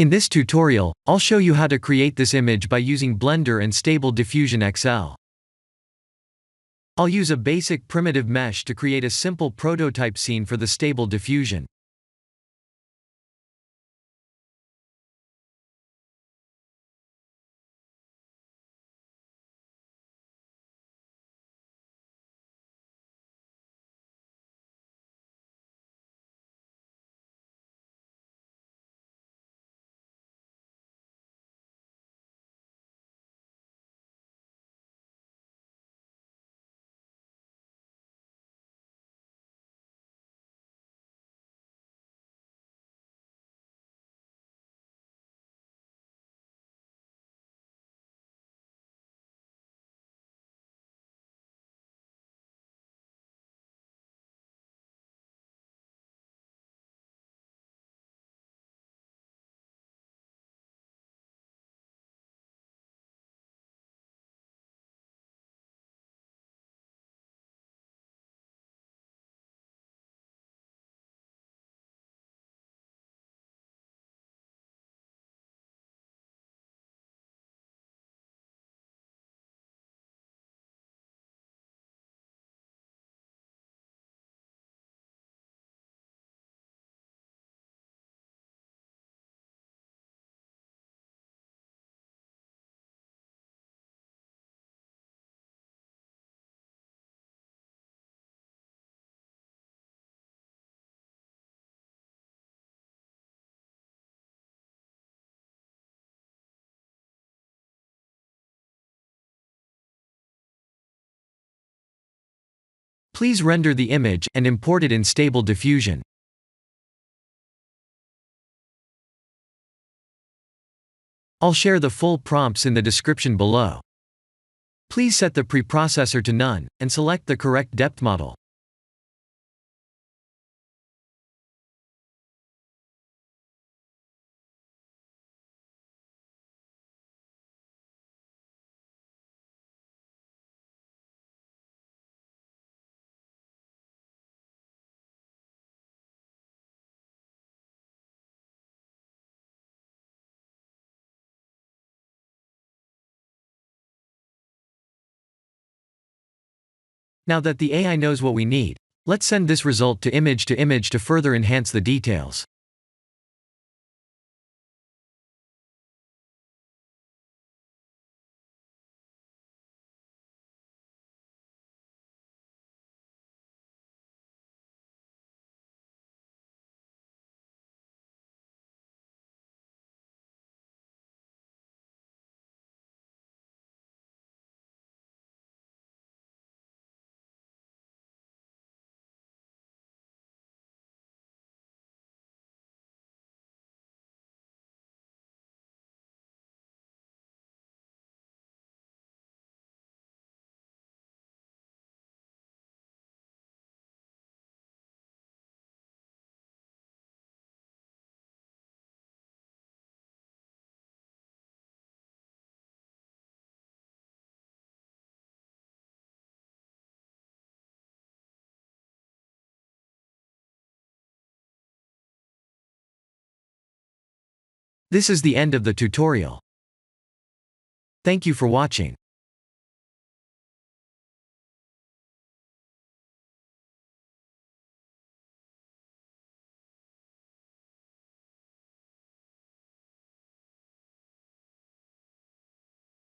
In this tutorial, I'll show you how to create this image by using Blender and Stable Diffusion XL. I'll use a basic primitive mesh to create a simple prototype scene for the Stable Diffusion. Please render the image and import it in Stable Diffusion. I'll share the full prompts in the description below. Please set the preprocessor to none, and select the correct depth model. Now that the AI knows what we need, let's send this result to image to further enhance the details. This is the end of the tutorial. Thank you for watching.